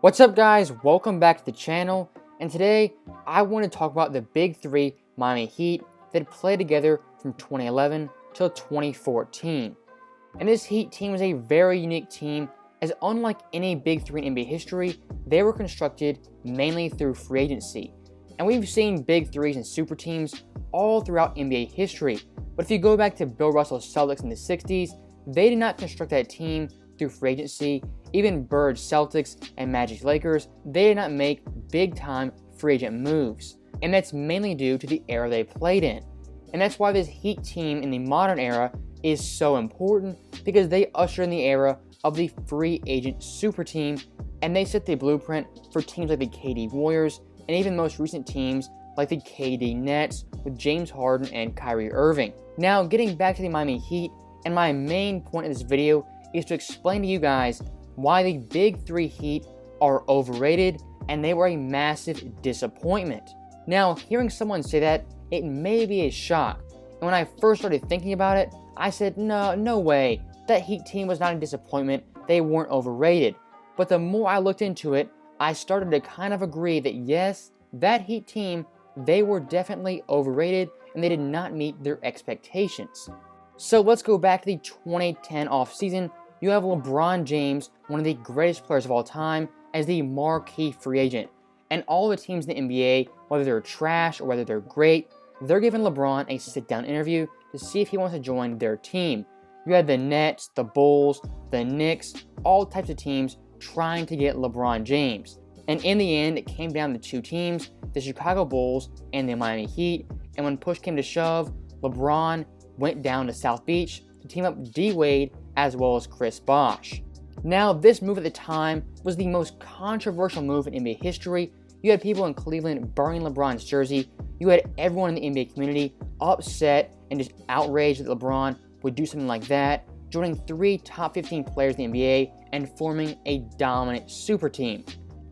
What's up, guys? Welcome back to the channel, and today I want to talk about the Big Three Miami Heat that played together from 2011 till 2014. And this Heat team was a very unique team, as unlike any Big Three in NBA history, they were constructed mainly through free agency. And we've seen Big Threes and super teams all throughout NBA history, but if you go back to Bill Russell's Celtics in the 60s, they did not construct that team through free agency. Even Bird's Celtics and Magic Lakers, they did not make big-time free agent moves. And that's mainly due to the era they played in. And that's why this Heat team in the modern era is so important, because they ushered in the era of the free agent super team, and they set the blueprint for teams like the KD Warriors, and even most recent teams like the KD Nets with James Harden and Kyrie Irving. Now, getting back to the Miami Heat, and my main point of this video is to explain to you guys why the Big Three Heat are overrated and they were a massive disappointment. Now, hearing someone say that, it may be a shock. And when I first started thinking about it, I said, no way. That Heat team was not a disappointment. They weren't overrated. But the more I looked into it, I started to kind of agree that yes, that Heat team, they were definitely overrated and they did not meet their expectations. So let's go back to the 2010 offseason. You have LeBron James, one of the greatest players of all time, as the marquee free agent. And all the teams in the NBA, whether they're trash or whether they're great, they're giving LeBron a sit-down interview to see if he wants to join their team. You had the Nets, the Bulls, the Knicks, all types of teams trying to get LeBron James. And in the end, it came down to two teams, the Chicago Bulls and the Miami Heat. And when push came to shove, LeBron went down to South Beach to team up D-Wade as well as Chris Bosh. Now, this move at the time was the most controversial move in NBA history. You had people in Cleveland burning LeBron's jersey. You had everyone in the NBA community upset and just outraged that LeBron would do something like that, joining three top 15 players in the NBA and forming a dominant super team.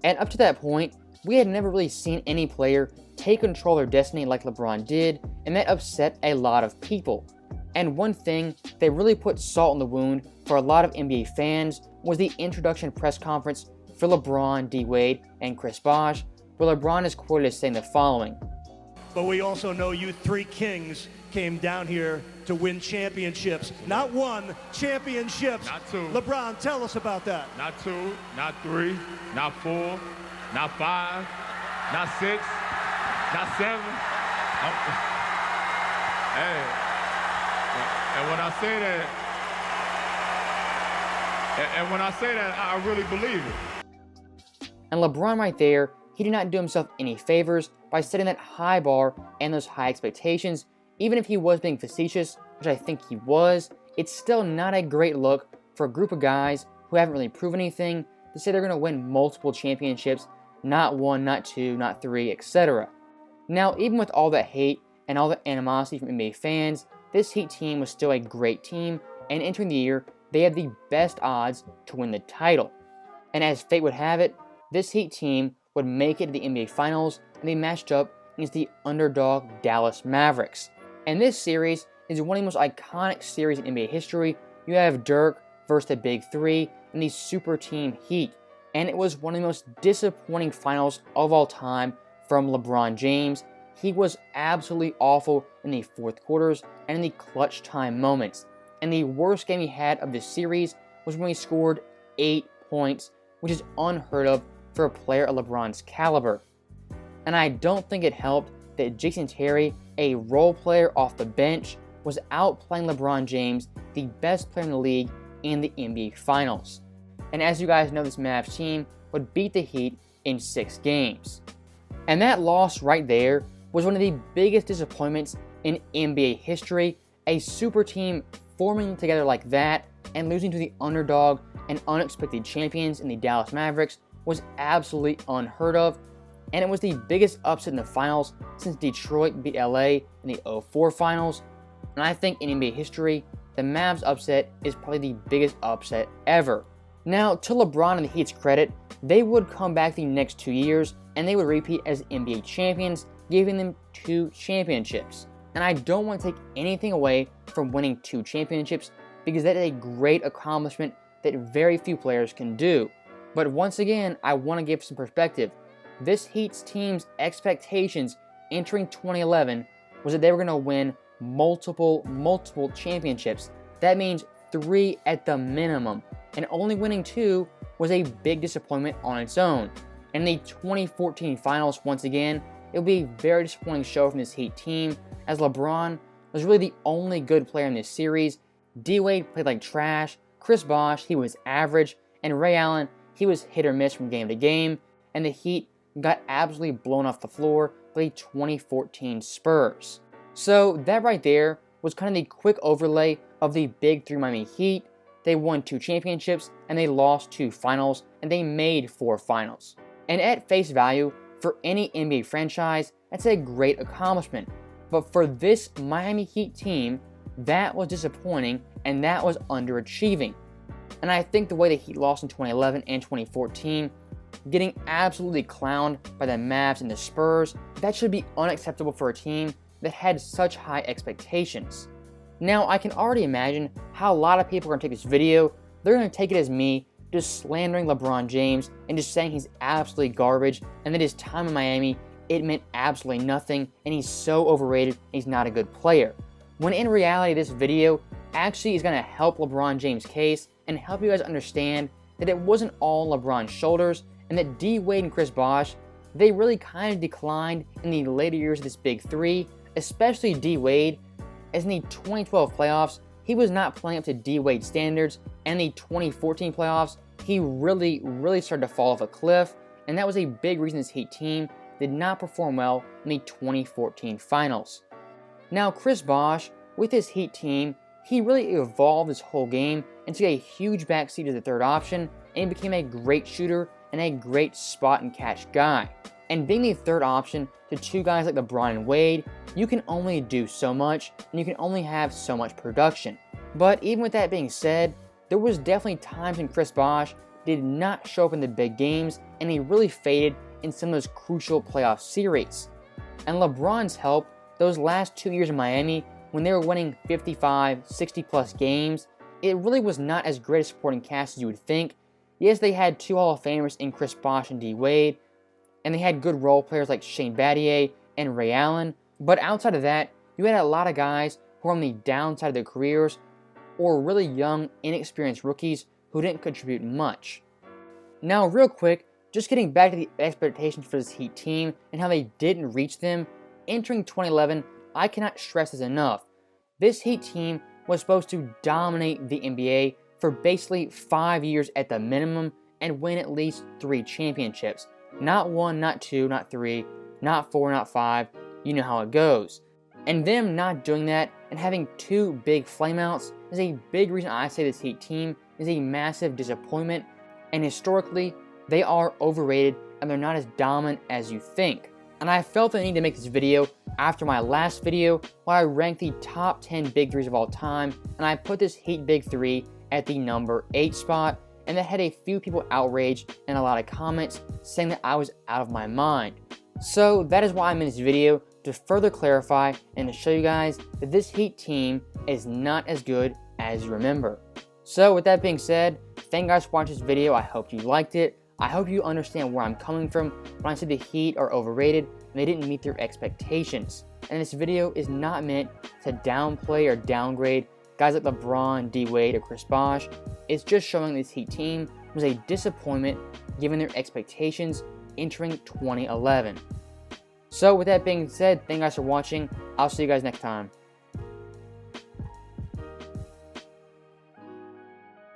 And up to that point, we had never really seen any player take control of their destiny like LeBron did, and that upset a lot of people. And one thing that really put salt in the wound for a lot of NBA fans was the introduction press conference for LeBron, D-Wade, and Chris Bosh, where LeBron is quoted as saying the following. But we also know you three kings came down here to win championships. Not one, championships. Not two. LeBron, tell us about that. Not two, not three, not four, not five, not six, not seven. Hey. And when I say that, I really believe it. And LeBron right there, he did not do himself any favors by setting that high bar and those high expectations. Even if he was being facetious, which I think he was, it's still not a great look for a group of guys who haven't really proven anything to say they're going to win multiple championships, not one, not two, not three, etc. Now, even with all that hate and all the animosity from NBA fans, this Heat team was still a great team, and entering the year, they had the best odds to win the title. And as fate would have it, this Heat team would make it to the NBA Finals, and they matched up against the underdog Dallas Mavericks. And this series is one of the most iconic series in NBA history. You have Dirk versus the Big Three and the super team Heat. And it was one of the most disappointing finals of all time from LeBron James. He was absolutely awful in the fourth quarters and in the clutch time moments. And the worst game he had of this series was when he scored 8 points, which is unheard of for a player of LeBron's caliber. And I don't think it helped that Jason Terry, a role player off the bench, was outplaying LeBron James, the best player in the league, in the NBA Finals. And as you guys know, this Mavs team would beat the Heat in 6 games. And that loss right there was one of the biggest disappointments in NBA history. A super team forming together like that and losing to the underdog and unexpected champions in the Dallas Mavericks was absolutely unheard of. And it was the biggest upset in the finals since Detroit beat LA in the 2004 finals. And I think in NBA history, the Mavs upset is probably the biggest upset ever. Now, to LeBron and the Heat's credit, they would come back the next 2 years and they would repeat as NBA champions, giving them 2 championships. And I don't want to take anything away from winning 2 championships, because that is a great accomplishment that very few players can do. But once again, I want to give some perspective. This Heat's team's expectations entering 2011 was that they were going to win multiple championships. That means 3 at the minimum. And only winning 2 was a big disappointment on its own. In the 2014 finals, once again, it would be a very disappointing show from this Heat team, as LeBron was really the only good player in this series. D-Wade played like trash, Chris Bosh, he was average, and Ray Allen, he was hit or miss from game to game, and the Heat got absolutely blown off the floor by the 2014 Spurs. So that right there was kind of the quick overlay of the Big 3 Miami Heat. They won 2 championships, and they lost 2 finals, and they made 4 finals. And at face value, for any NBA franchise, that's a great accomplishment. But for this Miami Heat team, that was disappointing, and that was underachieving. And I think the way the Heat lost in 2011 and 2014, getting absolutely clowned by the Mavs and the Spurs, that should be unacceptable for a team that had such high expectations. Now, I can already imagine how a lot of people are going to take this video. They're going to take it as me just slandering LeBron James and just saying he's absolutely garbage and that his time in Miami, it meant absolutely nothing and he's so overrated and he's not a good player. When in reality, this video actually is going to help LeBron James' case and help you guys understand that it wasn't all LeBron's shoulders and that D-Wade and Chris Bosh, they really kind of declined in the later years of this Big 3, especially D-Wade, as in the 2012 playoffs, he was not playing up to D-Wade standards, and the 2014 playoffs, he really started to fall off a cliff, and that was a big reason this Heat team did not perform well in the 2014 finals. Now, Chris Bosh, with his Heat team, he really evolved his whole game and took a huge backseat to the third option, and he became a great shooter and a great spot and catch guy. And being the third option to 2 guys like LeBron and Wade, you can only do so much, and you can only have so much production. But even with that being said, there was definitely times when Chris Bosh did not show up in the big games, and he really faded in some of those crucial playoff series. And LeBron's help, those last 2 years in Miami, when they were winning 55, 60 plus games, it really was not as great a supporting cast as you would think. Yes, they had 2 Hall of Famers in Chris Bosh and D-Wade, and they had good role players like Shane Battier and Ray Allen, but outside of that, you had a lot of guys who were on the downside of their careers or really young, inexperienced rookies who didn't contribute much. Now, real quick, just getting back to the expectations for this Heat team and how they didn't reach them, entering 2011, I cannot stress this enough. This Heat team was supposed to dominate the NBA for basically 5 years at the minimum and win at least 3 championships. Not 1, not 2, not 3, not 4, not 5, you know how it goes. And them not doing that and having 2 big flameouts is a big reason I say this Heat team is a massive disappointment, and historically, they are overrated and they're not as dominant as you think. And I felt the need to make this video after my last video where I ranked the top 10 Big 3s of all time, and I put this Heat Big 3 at the number 8 spot, and that had a few people outraged and a lot of comments saying that I was out of my mind. So that is why I'm in this video, to further clarify and to show you guys that this Heat team is not as good as you remember. So with that being said, thank you guys for watching this video. I hope you liked it. I hope you understand where I'm coming from when I said the Heat are overrated and they didn't meet their expectations. And this video is not meant to downplay or downgrade guys like LeBron, D-Wade, or Chris Bosh. It's just showing this Heat team was a disappointment given their expectations entering 2011. So with that being said, thank you guys for watching. I'll see you guys next time.